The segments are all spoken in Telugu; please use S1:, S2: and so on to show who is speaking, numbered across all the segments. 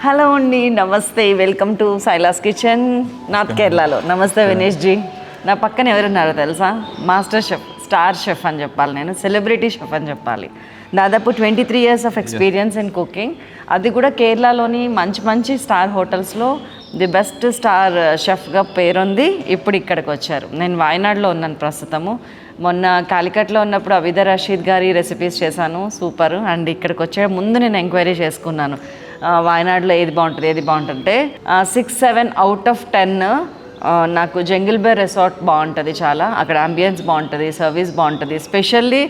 S1: హలో అండి, నమస్తే, welcome to Silas kitchen, north కేరళలో. నమస్తే వినేష్ జీ. నా పక్కన ఎవరున్నారో తెలుసా? మాస్టర్ షెఫ్, స్టార్ షెఫ్ అని చెప్పాలి, నేను సెలబ్రిటీ షెఫ్ అని చెప్పాలి. దాదాపు 23 years of experience in cooking, అది కూడా కేరళలోని మంచి మంచి స్టార్ హోటల్స్లో ది బెస్ట్ స్టార్ షెఫ్గా పేరుంది. ఇప్పుడు ఇక్కడికి వచ్చారు. నేను వాయనాడులో ఉన్నాను ప్రస్తుతము. మొన్న కాలికట్లో ఉన్నప్పుడు అవిద రషీద్ గారి రెసిపీస్ చేశాను, సూపర్. అండ్ ఇక్కడికి వచ్చే ముందు నేను ఎంక్వైరీ చేసుకున్నాను వాయనాడులో ఏది బాగుంటుంటే 6-7 out of 10 నాకు జంగిల్ బే రిసార్ట్ బాగుంటుంది. చాలా అక్కడ అంబియన్స్ బాగుంటుంది, సర్వీస్ బాగుంటుంది, స్పెషల్లీ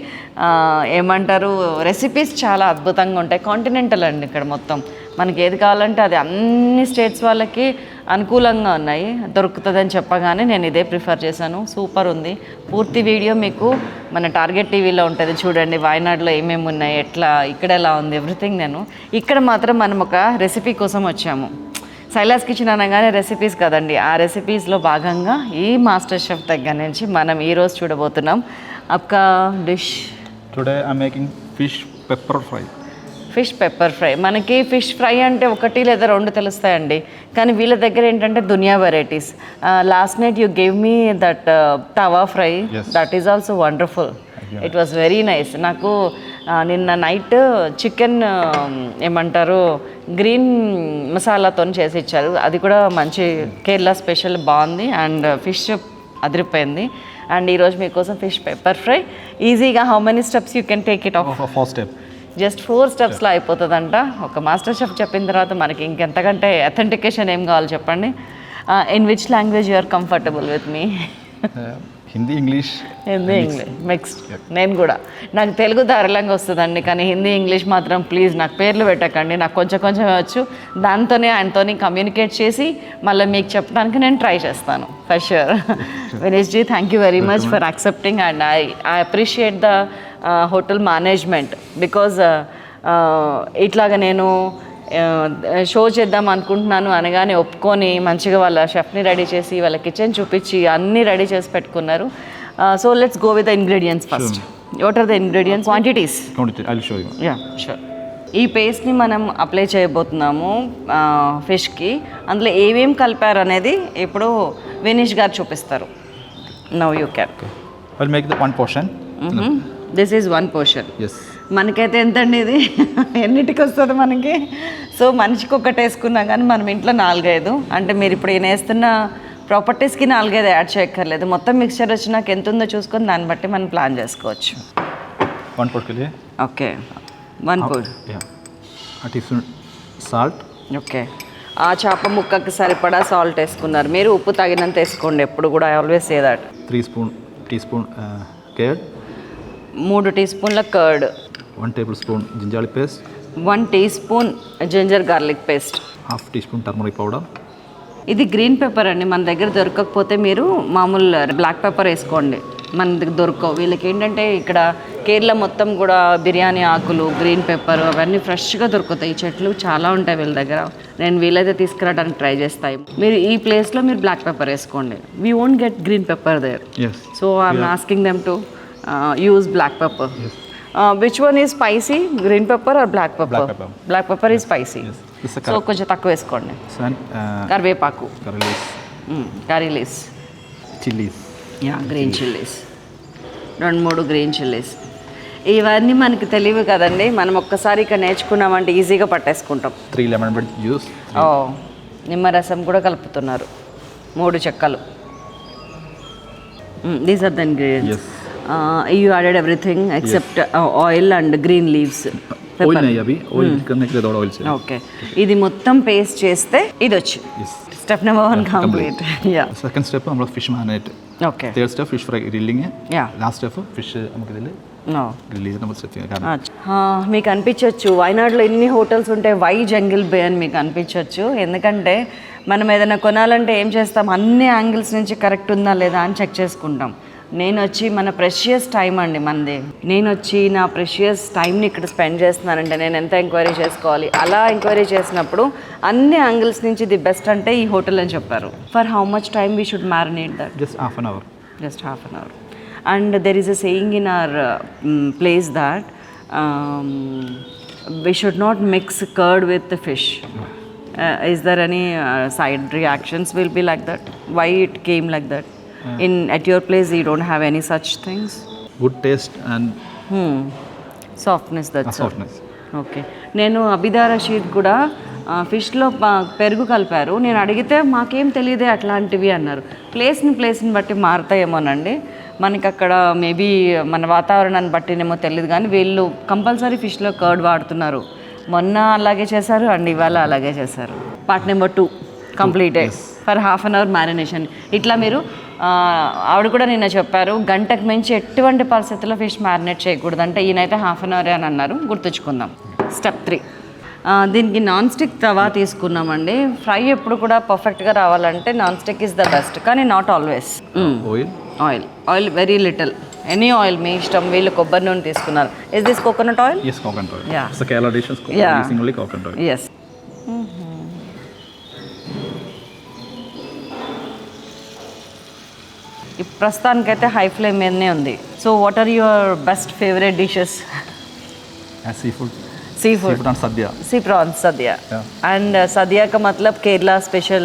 S1: ఏమంటారు రెసిపీస్ చాలా అద్భుతంగా ఉంటాయి. కాంటినెంటల్ అండి ఇక్కడ మొత్తం, మనకి ఏది కావాలంటే అది అన్ని స్టేట్స్ వాళ్ళకి అనుకూలంగా ఉన్నాయి, దొరుకుతుందని చెప్పగానే నేను ఇదే ప్రిఫర్ చేశాను. సూపర్ ఉంది. పూర్తి వీడియో మీకు మన టార్గెట్ టీవీలో ఉంటుంది, చూడండి. వాయనాడులో ఏమేమి ఉన్నాయి, ఎట్లా, ఇక్కడ ఎలా ఉంది, ఎవ్రీథింగ్. నేను ఇక్కడ మాత్రం మనం ఒక రెసిపీ కోసం వచ్చాము. సైలాస్ కిచెన్ అనగానే రెసిపీస్ కదండి, ఆ రెసిపీస్లో భాగంగా ఈ మాస్టర్ షెఫ్ దగ్గర నుంచి మనం ఈరోజు చూడబోతున్నాం ఒక dish.
S2: Today I making fish pepper fry.
S1: Fish pepper fry. మనకి ఫిష్ ఫ్రై అంటే 1 లేదా 2 తెలుస్తాయండి, కానీ వీళ్ళ దగ్గర ఏంటంటే దునియా varieties. Last night you gave me that tawa fry, that is also wonderful. It was very nice. నాకు నిన్న నైట్ చికెన్ ఏమంటారు గ్రీన్ మసాలాతో చేసి ఇచ్చారు, అది కూడా మంచి కేరళ స్పెషల్, బాగుంది. అండ్ ఫిష్ అదిరిపోయింది. అండ్ ఈరోజు మీకోసం ఫిష్ పెప్పర్ ఫ్రై. ఈజీగా how many steps you can take it of?
S2: 4 steps.
S1: Just 4 స్టెప్స్లో అయిపోతుందంట. ఒక మాస్టర్ షెఫ్ చెప్పిన తర్వాత మనకి ఇంకెంతకంటే అథెంటికేషన్ ఏం కావాలి చెప్పండి. In which language you are comfortable with me?
S2: Hindi, English.
S1: Hindi, English mixed. నేను కూడా, నాకు తెలుగు ధారాళంగా వస్తుందండి, కానీ హిందీ, ఇంగ్లీష్ మాత్రం ప్లీజ్ నాకు పేర్లు పెట్టకండి. నాకు కొంచెం కొంచెం వచ్చు, దాంతోనే ఆయనతోని కమ్యూనికేట్ చేసి మళ్ళీ మీకు చెప్పడానికి నేను ట్రై చేస్తాను for sure. Vinesh ji, thank you very much for accepting. And I appreciate the hotel management, because ఇట్లాగా నేను షో చేద్దాం అనుకుంటున్నాను అనగానే ఒప్పుకొని మంచిగా వాళ్ళ షెఫ్ని రెడీ చేసి వాళ్ళ కిచెన్ చూపించి అన్నీ రెడీ చేసి పెట్టుకున్నారు. So let's go with the ingredients first. What are the ingredients, quantities? Yeah sure. ఈ పేస్ట్ని మనం అప్లై చేయబోతున్నాము ఫిష్కి. అందులో ఏమేమి కలిపారు అనేది ఇప్పుడు వినీష్ గారు చూపిస్తారు. Now you can.
S2: I'll make the one portion.
S1: This is 1 portion.
S2: Yes.
S1: మనకైతే ఎంతండి ఇది? ఎన్నిటికి వస్తుంది మనకి? సో మనిషికి ఒకటి వేసుకున్నా కానీ మనం ఇంట్లో 4-5, అంటే మీరు ఇప్పుడు ఈయన వేస్తున్న ప్రాపర్టీస్కి 4-5 యాడ్ చేయక్కర్లేదు. మొత్తం మిక్స్చర్ వచ్చినాక ఎంత ఉందో చూసుకొని దాన్ని బట్టి మనం ప్లాన్ చేసుకోవచ్చు.
S2: 1 portion.
S1: Okay, 1 pot.
S2: A teaspoon salt.
S1: Okay, ఆ చేప ముక్కకి సరిపడా సాల్ట్ వేసుకున్నారు మీరు. ఉప్పు తగినంత వేసుకోండి ఎప్పుడు కూడా, I always say that.
S2: 3 teaspoon curd.
S1: 3 teaspoons curd.
S2: 1 tablespoon ginger paste.
S1: 1 teaspoon ginger garlic paste.
S2: 1/2 teaspoon turmeric powder.
S1: ఇది గ్రీన్ పెప్పర్ అండి, మన దగ్గర దొరకకపోతే మీరు మామూలు బ్లాక్ పెప్పర్ వేసుకోండి, మన దగ్గర దొరకవు. వీళ్ళకి ఏంటంటే ఇక్కడ కేరళ మొత్తం కూడా బిర్యానీ ఆకులు, గ్రీన్ పెప్పర్ అవన్నీ ఫ్రెష్గా దొరుకుతాయి. చెట్లు చాలా ఉంటాయి వీళ్ళ దగ్గర. నేను వీలైతే తీసుకురావడానికి ట్రై చేస్తాయి. మీరు ఈ ప్లేస్లో మీరు బ్లాక్ పెప్పర్ వేసుకోండి. We won't get green pepper there. So I'm asking them to use black pepper. Yes. Which one is spicy, green pepper or black pepper? Black pepper is spicy. Yes. So కొంచెం తక్కువ వేసుకోండి. కరివేపాకు, curry leaves,
S2: chillies,
S1: green chillies, 2-3 green chillies. ఇవన్నీ మనకి తెలియవు కదండి, మనం ఒక్కసారి ఇక్కడ నేర్చుకున్నామంటే ఈజీగా పట్టేసుకుంటాం.
S2: 3 lemon juice.
S1: నిమ్మరసం కూడా కలుపుతున్నారు. 3 చెక్కలు. These are the ingredients. Yes. You added everything except oil and green leaves.
S2: Oil nahi abhi, oil karne ke liye thoda oil chahiye.
S1: Okay, ఇది మొత్తం పేస్ట్ చేస్తే ఇది వచ్చి step number 1 complete. Yeah,
S2: second step നമ്മൾ fish marinate.
S1: Okay,
S2: third step fish fry grilling.
S1: Yeah,
S2: last step fish നമുക്ക് ഇതിൽ గ్రిల్ ചെയ്ത് നമ്മൾ സെറ്റ്
S1: చేయాలి. మీకు అనిపించవచ్చు వాయనాడులో ఎన్ని హోటల్స్ ఉంటాయి, వై జంగిల్ బే అని మీకు అనిపించవచ్చు. ఎందుకంటే మనం ఏదైనా కొనాలంటే ఏం చేస్తాం, అన్ని యాంగిల్స్ నుంచి కరెక్ట్ ఉందా లేదా అని చెక్ చేసుకుంటాం. నేను వచ్చి మన ప్రెషియస్ టైం అండి మనది, నేను వచ్చి నా ప్రెషియస్ టైంని ఇక్కడ స్పెండ్ చేస్తున్నానంటే నేను ఎంత ఎంక్వైరీ చేసుకోవాలి. అలా ఎంక్వైరీ చేసినప్పుడు అన్ని యాంగిల్స్ నుంచి ది బెస్ట్ అంటే ఈ హోటల్ అని చెప్పారు. For how much time we should marinate that?
S2: Just half an hour.
S1: And there is a saying in our place that we should not mix curd with the fish. Is there any side reactions will be like that? Why it came like that? At your place you don't have any such things?
S2: Good taste and
S1: Softness, that's all.
S2: Softness.
S1: Okay, నేను అబిదా రషీద్ కూడా ఫిష్లో పెరుగు కలిపారు. నేను అడిగితే మాకేం తెలియదే అట్లాంటివి అన్నారు. ప్లేస్ని బట్టి మారుతాయేమోనండి. మనకి అక్కడ మేబీ మన వాతావరణాన్ని బట్టినేమో తెలియదు, కానీ వీళ్ళు కంపల్సరీ ఫిష్లో కర్డ్ వాడుతున్నారు. మొన్న అలాగే చేశారు అండ్ ఇవాళ అలాగే చేశారు. Part number 2 completed for half an hour marination. ఇట్లా మీరు ఆవిడ కూడా నిన్న చెప్పారు, గంటకు మించి ఎటువంటి పరిస్థితుల్లో ఫిష్ మ్యారినేట్ చేయకూడదు అంటే, ఈయనైతే హాఫ్ అన్ అవరే అని అన్నారు. గుర్తుంచుకుందాం. స్టెప్ 3, దీనికి నాన్ స్టిక్ తవా తీసుకున్నామండి. ఫ్రై ఎప్పుడు కూడా పర్ఫెక్ట్గా రావాలంటే non stick is the best, కానీ not always. Oil very little, any oil మీ ఇష్టం. వీళ్ళు కొబ్బరి నూనె తీసుకున్నారు. Is this coconut oil?
S2: Yes, coconut oil.
S1: Yeah.
S2: It's a Kerala dish, using only coconut oil.
S1: Yes. ప్రస్తుతానికైతే హై ఫ్లేమ్ మీదనే ఉంది. So what are your best favourite dishes?
S2: Seafood.
S1: Seafood
S2: and sadhya.
S1: Sea prawns sadhya.
S2: Yeah.
S1: And sadhya का मतलब Kerala special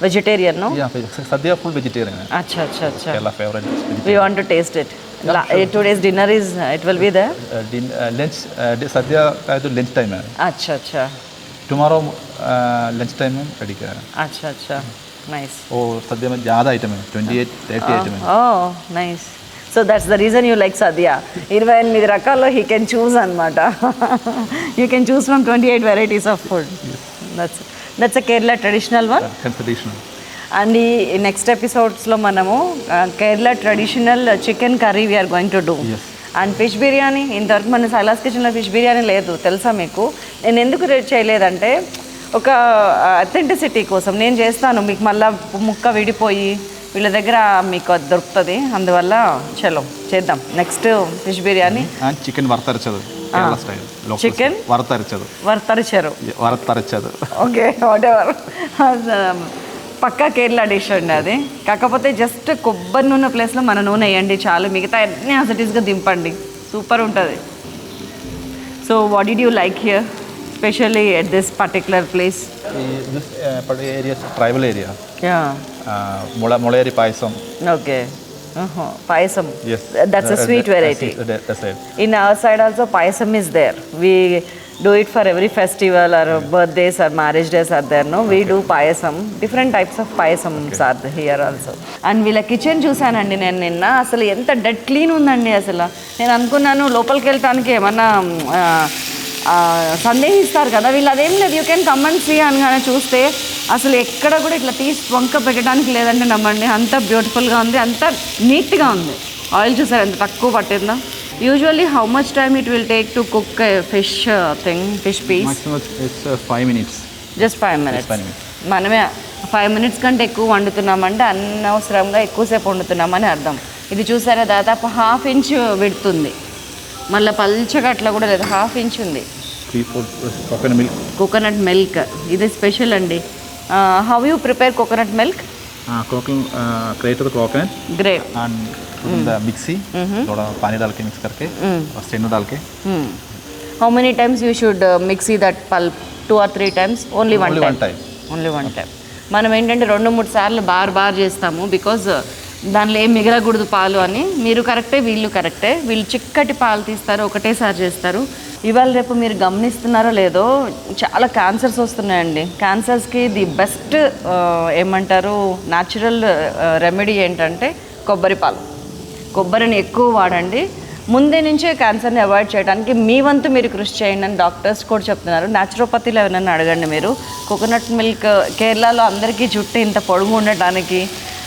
S1: vegetarian, no?
S2: Yeah, sadhya full vegetarian.
S1: अच्छा.
S2: Kerala favorite vegetarian.
S1: We want to taste it. Today's dinner is it will be there?
S2: Lunch sadhya का तो lunch time है.
S1: अच्छा.
S2: Tomorrow lunch time में ready करा.
S1: अच्छा. Nice.
S2: और sadhya में ज़्यादा item है, 28-30 item है.
S1: Oh, nice. So that's the reason you like sadhya. 28 రకాల్లో he can choose అన్నమాట. You can choose from 28 varieties of food. Yes. That's a Kerala traditional one.
S2: Traditional.
S1: And ఈ నెక్స్ట్ ఎపిసోడ్స్లో మనము Kerala traditional chicken curry we are going to do. And fish biryani. ఇంతవరకు మన సైలాస్ కిచెన్లో ఫిష్ బిర్యానీ లేదు, తెలుసా మీకు? నేను ఎందుకు చేయలేదంటే, ఒక అథెంటిసిటీ కోసం. నేను చేస్తాను, మీకు మళ్ళీ ముక్క విడిపోయి వీళ్ళ దగ్గర మీకు అది దొరుకుతుంది. అందువల్ల చలో చేద్దాం నెక్స్ట్ ఫిష్ బిర్యానీ.
S2: చికెన్ వరతరచదు,
S1: చికెన్
S2: వరతరచదు.
S1: Okay, whatever. పక్కా కేరళ డిష్ అండి అది. కాకపోతే జస్ట్ కొబ్బరి నూనె ప్లేస్లో మన నూనె వేయండి చాలు, మిగతా అన్నీ యాసిటీస్గా దింపండి, సూపర్ ఉంటుంది. So what did you like here specially at this particular place?
S2: Tribal area. ముళేరి payasam.
S1: Okay. Payasam. Yes. That's a sweet variety.
S2: That's it.
S1: In our side also payasam is there. We do it for every festival or birthdays or marriage days are there, no? We do payasam. Different types of payasams are here also. And వీళ్ళ కిచెన్ చూసానండి నేను నిన్న. అసలు ఎంత డెడ్ క్లీన్ ఉందండి. అసలు నేను అనుకున్నాను లోపలికి వెళ్ళటానికి ఏమన్నా సందేహిస్తారు కదా, వీళ్ళు అదేం లేదు. You can come and see అనగానే చూస్తే అసలు ఎక్కడ కూడా ఇట్లా తీసి వంక పెట్టడానికి లేదంటే నమ్మండి, అంత బ్యూటిఫుల్గా ఉంది, అంత నీట్గా ఉంది. ఆయిల్ చూసారు ఎంత తక్కువ పట్టిందో. Usually how much time it will take to cook fish fish piece?
S2: 5 minutes.
S1: Just 5 minutes. మనమే 5 minutes కంటే ఎక్కువ వండుతున్నామంటే అనవసరంగా ఎక్కువసేపు వండుతున్నామని అర్థం. ఇది చూసారా, దాదాపు 1/2 inch విడుతుంది, మళ్ళీ పల్చగా అట్లా కూడా లేదు, 1/2 inch ఉంది. కోకోనట్ మిల్క్ ఇది స్పెషల్ అండి. How you prepare coconut milk?
S2: Great the coconut
S1: great
S2: and the mixie थोड़ा पानी डाल के मिक्स करके और स्ट्रेनर डाल के.
S1: How many times you should mixy that pulp? 2 or 3 times? Only one time. Only one time. మనం ఏంటంటే 2-3 సార్లు బార్ చేస్తాము, బికాజ్ దానిలో ఏం మిగలకూడదు పాలు అని. మీరు కరెక్టే, వీళ్ళు కరెక్టే. వీళ్ళు చిక్కటి పాలు తీస్తారు, ఒకటేసారి చేస్తారు. ఇవాళ రేపు మీరు గమనిస్తున్నారో లేదో, చాలా క్యాన్సర్స్ వస్తున్నాయండి. క్యాన్సర్స్కి ది బెస్ట్ ఏమంటారు న్యాచురల్ రెమెడీ ఏంటంటే కొబ్బరి పాలు. కొబ్బరిని ఎక్కువ వాడండి, ముందే నుంచే క్యాన్సర్ని అవాయిడ్ చేయడానికి మీ వంతు మీరు కృషి చేయండి అని డాక్టర్స్ కూడా చెప్తున్నారు. న్యాచురోపతిలో ఏమైనా అడగండి మీరు. కోకోనట్ మిల్క్ కేరళలో అందరికీ జుట్టు ఇంత పొడుగు ఉండటానికి,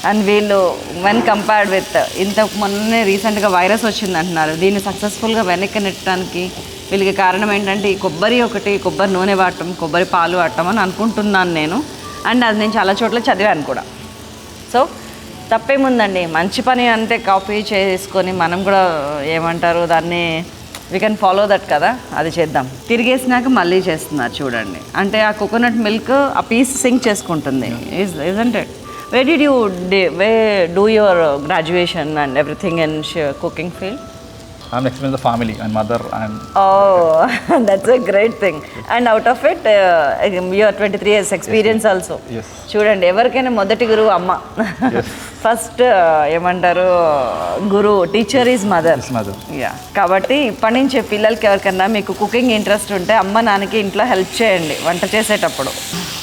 S1: అండ్ వీళ్ళు వెన్ కంపేర్డ్ విత్ ఇంతకు మొన్నే రీసెంట్గా వైరస్ వచ్చింది అంటున్నారు, దీన్ని సక్సెస్ఫుల్గా వెనక్కి నెట్టడానికి వీళ్ళకి కారణం ఏంటంటే ఈ కొబ్బరి నూనె వాడటం, కొబ్బరి పాలు వాడటం అని అనుకుంటున్నాను నేను. అండ్ అది నేను చాలా చోట్ల చదివాను కూడా. సో తప్పేముందండి, మంచి పని అంతే కాపీ చేసుకొని మనం కూడా ఏమంటారు దాన్ని వీ కెన్ ఫాలో దట్ కదా, అది చేద్దాం. తిరిగేసినాక మళ్ళీ చేస్తున్నారు చూడండి, అంటే ఆ కోకోనట్ మిల్క్ ఆ పీస్ సింక్ చేసుకుంటుంది. Isn't it? Where did you do your graduation and everything in cooking field?
S2: I'm explaining the family and mother and
S1: Oh, that's a great thing. And out of it, you are 23 years experience also.
S2: yes.
S1: చూడండి ఎవరికైనా మొదటి గురువు అమ్మ. ఫస్ట్ ఏమంటారు గురువు teacher is mother.
S2: his mother.
S1: Yeah కాబట్టి ఇప్పటి నుంచి పిల్లలకి ఎవరికైనా మీకు కుకింగ్ ఇంట్రెస్ట్ ఉంటే అమ్మ నాన్నకి ఇంట్లో హెల్ప్ చేయండి వంట చేసేటప్పుడు.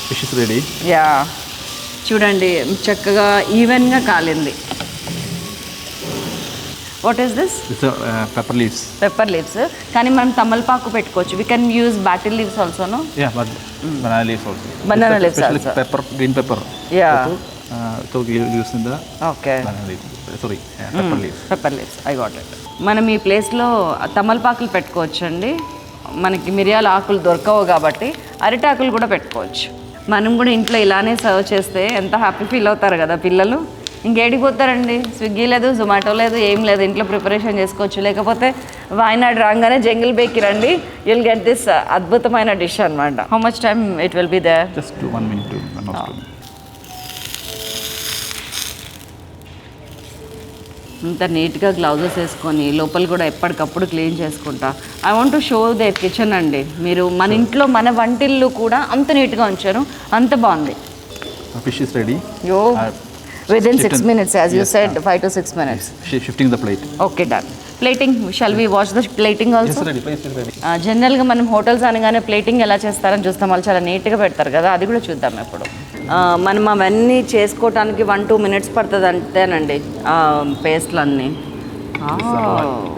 S2: Fish is ready.
S1: యా చూడండి చక్కగా ఈవెన్గా కాలింది. What is this?
S2: It's pepper leaves.
S1: Pepper leaves. కానీ మనం తమలపాకు పెట్టుకోవచ్చు. We can use betel leaves ఆల్సోనో.
S2: Yeah, but banana leaves also.
S1: Banana leaves
S2: Especially
S1: also.
S2: pepper, green pepper.
S1: Yeah.
S2: So we use in the
S1: okay
S2: banana leaves. Sorry, pepper leaves.
S1: Pepper leaves I got it. మనం ఈ ప్లేస్లో తమలపాకులు పెట్టుకోవచ్చు అండి. మనకి మిరియాల ఆకులు దొరకవు కాబట్టి అరిటాకులు కూడా పెట్టుకోవచ్చు. మనం కూడా ఇంట్లో ఇలానే సర్వ్ చేస్తే ఎంత హ్యాపీ ఫీల్ అవుతారు కదా పిల్లలు. ఇంకేడికి పోతారండి, స్విగ్గీ లేదు, జొమాటో లేదు, ఏం లేదు, ఇంట్లో ప్రిపరేషన్ చేసుకోవచ్చు. లేకపోతే వాయనాడ్ రాగానే జంగిల్ బేకి రండి, యుల్ గెట్ దిస్ అద్భుతమైన డిష్ అనమాట. How much time it will be there?
S2: Just 1 minute to 1 or 2 minutes.
S1: ఇంత నీట్గా గ్లౌజెస్ వేసుకొని లోపల కూడా ఎప్పటికప్పుడు క్లీన్ చేసుకుంటా. I want to show they kitchen అండి. మీరు మన ఇంట్లో మన వంటిల్లు కూడా అంత నీట్గా ఉంచారు, అంత బాగుంది.
S2: Fish is ready.
S1: యో within 6
S2: Shifting.
S1: minutes as you
S2: Yes,
S1: said, 5 to 6 minutes.
S2: Shifting the plate.
S1: Okay, done. Plating, shall we watch the plating
S2: Yes,
S1: also?
S2: ready. Place is ready.
S1: జనరల్గా మనం హోటల్స్ అనగానే ప్లేటింగ్ ఎలా చేస్తారని చూస్తాం, వాళ్ళు చాలా నీట్గా పెడతారు కదా, అది కూడా చూద్దాం ఇప్పుడు. మనం అవన్నీ చేసుకోవటానికి 1-2 minutes పడుతుంది అంతేనండి పేస్ట్లు అన్నీ.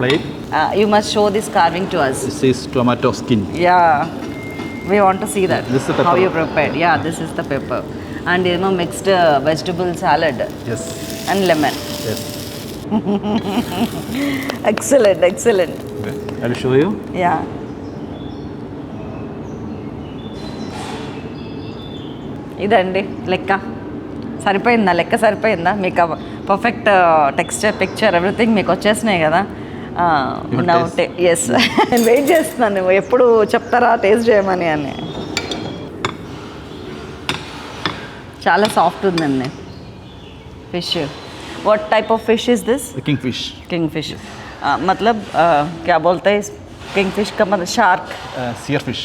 S2: Plate.
S1: You must show this carving to us.
S2: This is tomato skin.
S1: Yeah, we want to see that.
S2: This is the pepper.
S1: How you prepared. Yeah, this is the pepper. And mixed vegetable salad.
S2: Yes.
S1: And lemon.
S2: Yes.
S1: Excellent, excellent.
S2: Okay. I will show you.
S1: Yeah. ఇదండి లెక్క. సరిపోయిందా లెక్క? సరిపోయిందా మీకు? పర్ఫెక్ట్ టెక్స్చర్, పిక్చర్, ఎవ్రీథింగ్ మీకు వచ్చేసినాయి కదా. ఎస్ నేను వెయిట్ చేస్తున్నాను ఎప్పుడు చెప్తారా టేస్ట్ చేయమని అని. చాలా సాఫ్ట్ ఉందండి fish. What type of fish is this?
S2: Kingfish.
S1: King fish. मतलब क्या बोलते हैं किंग फिश का मतलब shark?
S2: Sear fish.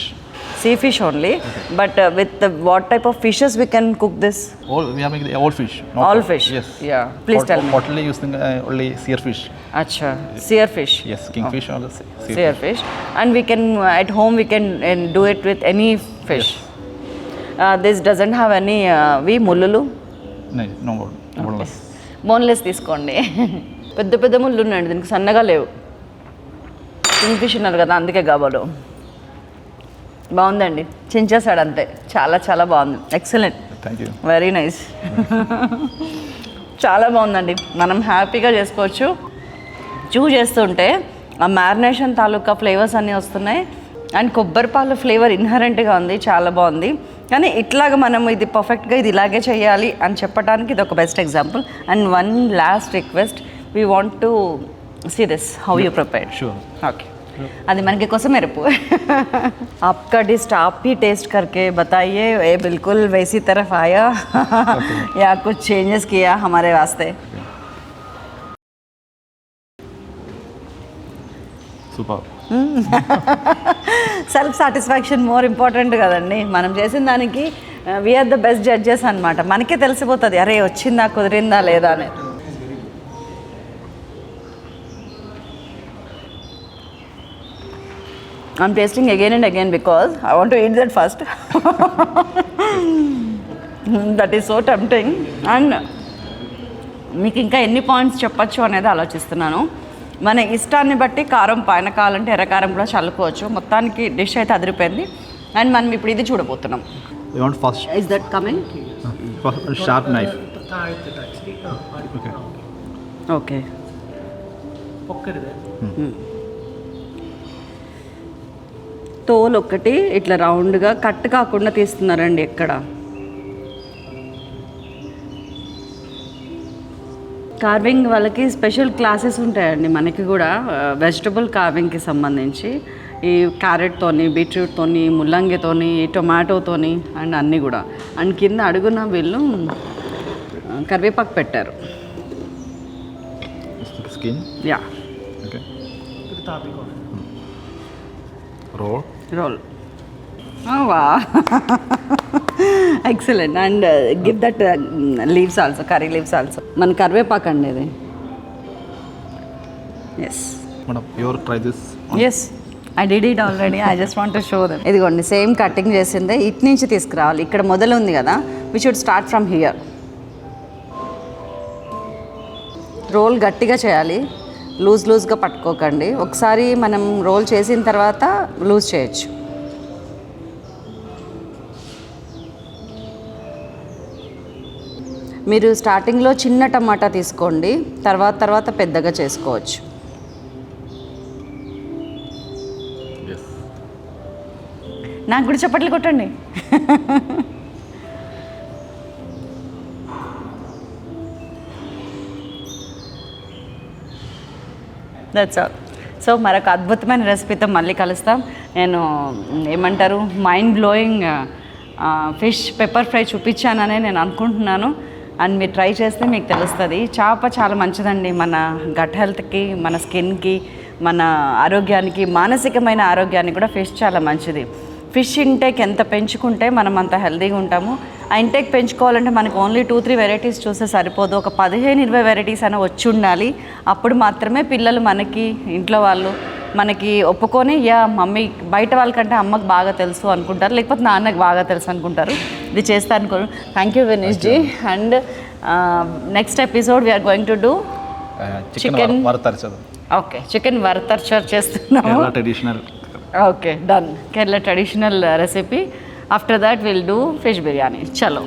S1: Sea fish only. But with what type of fishes we can cook this?
S2: All we are making all fish. not
S1: All
S2: all.
S1: fish?
S2: Yes.
S1: Yeah. Please tell me.
S2: Totally using only sear fish.
S1: Acha. Sear fish.
S2: Yes, kingfish or the
S1: Sear fish. And we can at home we can do it with any fish. This doesn't have any ముళ్ళులు.
S2: No more. Boneless.
S1: Boneless తీసుకోండి. పెద్ద పెద్ద ముళ్ళు ఉన్నాయండి దీనికి, సన్నగా లేవు. కింగ్ ఫిష్ ఉన్నారు కదా అందుకే గాబలు. బాగుందండి, చించేసాడు అంతే. చాలా చాలా బాగుంది. Excellent.
S2: Thank you.
S1: Very nice. చాలా బాగుందండి. మనం హ్యాపీగా చేసుకోవచ్చు. చేస్తుంటే ఆ మ్యారినేషన్ తాలూకా ఫ్లేవర్స్ అన్నీ వస్తున్నాయి. అండ్ కొబ్బరి పాలు ఫ్లేవర్ ఇన్హరెంట్గా ఉంది, చాలా బాగుంది. కానీ ఇట్లాగా మనం ఇది పర్ఫెక్ట్గా ఇది ఇలాగే చేయాలి అని చెప్పడానికి ఇది ఒక best example. And one last request, we want to see this how you prepared.
S2: Sure.
S1: Okay, అది మనకి కోసం మెరుపు. आपका डिश आप ही टेस्ट करके बताइए, ये बिल्कुल वैसी तरफ आया या कुछ चेंजेस किया हमारे वास्ते?
S2: Super.
S1: Self satisfaction more important కదండి. మనం చేసిన దానికి వీఆర్ ద బెస్ట్ జడ్జెస్ అనమాట. మనకే తెలిసిపోతుంది అరే వచ్చిందా, కుదిరిందా లేదా అని. I'm tasting again and again because I want to eat that first. That is so tempting. And మీకు ఇంకా ఎన్ని పాయింట్స్ చెప్పచ్చు అనేది ఆలోచిస్తున్నాను. మన ఇష్టాన్ని బట్టి కారం పైన కావాలంటే ఎర్రకారం కూడా చల్లుకోవచ్చు. మొత్తానికి డిష్ అయితే అదిరిపోయింది. అండ్ మనం ఇప్పుడు ఇది చూడబోతున్నాం.
S2: You want first?
S1: Is that coming?
S2: First a sharp knife. Okay.
S1: Okay. తోలు ఒకటి ఇట్లా రౌండ్గా కట్ కాకుండా తీస్తున్నారండి ఎక్కడ. కార్వింగ్ వాళ్ళకి స్పెషల్ క్లాసెస్ ఉంటాయండి. మనకి కూడా వెజిటబుల్ కార్వింగ్కి సంబంధించి ఈ క్యారెట్తోని, బీట్రూట్తోని, ముల్లంగితోని, టొమాటోతోని అండ్ అన్నీ కూడా. అండ్ కింద అడుగున వీళ్ళు కరివేపాకు పెట్టారు.
S2: Skin.
S1: Yeah.
S2: Okay.
S1: Roll wow excellent. And give that leaves also, curry leaves also. మన కరివేపాకు అండి ఇది. Yes
S2: madam, your try this.
S1: Yes, I did it already, I just want to show them. ఇదిగోండి, సేమ్ కటింగ్ చేసిందే ఇటు నుంచి తీసుకురావాలి. ఇక్కడ మొదలు ఉంది కదా, we should start from here. Roll గట్టిగా చేయాలి, లూజ్గా పట్టుకోకండి. ఒకసారి మనం రోల్ చేసిన తర్వాత లూజ్ చేయొచ్చు. మీరు స్టార్టింగ్లో చిన్న టమాటా తీసుకోండి, తర్వాత పెద్దగా చేసుకోవచ్చు. నాకు కూడా చప్పట్లు కొట్టండి. That's all. సో మరొక అద్భుతమైన రెసిపీతో మళ్ళీ కలుస్తాం. నేను ఏమంటారు, mind blowing fish pepper fry చూపించాననే నేను అనుకుంటున్నాను. అండ్ మీరు ట్రై చేస్తే మీకు తెలుస్తుంది. చేప చాలా మంచిదండి మన గట్ హెల్త్కి, మన స్కిన్కి, మన ఆరోగ్యానికి, మానసికమైన ఆరోగ్యానికి కూడా ఫిష్ చాలా మంచిది. ఫిష్ ఇంటేక్ ఎంత పెంచుకుంటే మనం అంత హెల్తీగా ఉంటాము. ఆ ఇంటేక్ పెంచుకోవాలంటే మనకు ఓన్లీ 2-3 వెరైటీస్ చూస్తే సరిపోదు. ఒక 15-20 వెరైటీస్ అయినా వచ్చి ఉండాలి. అప్పుడు మాత్రమే పిల్లలు మనకి, ఇంట్లో వాళ్ళు మనకి ఒప్పుకొని, యా మమ్మీ, బయట వాళ్ళకంటే అమ్మకు బాగా తెలుసు అనుకుంటారు, లేకపోతే నాన్నకు బాగా తెలుసు అనుకుంటారు. ఇది చేస్తా అనుకోరు. Thank you Vineesh ji. And next episode we are going to do chicken వరతర్చర్. ఓకే, చికెన్ వరతర్చర్ చేస్తున్నాము.
S2: Traditional.
S1: Okay, done. Kerala traditional recipe. After that we'll do fish biryani. Chalo.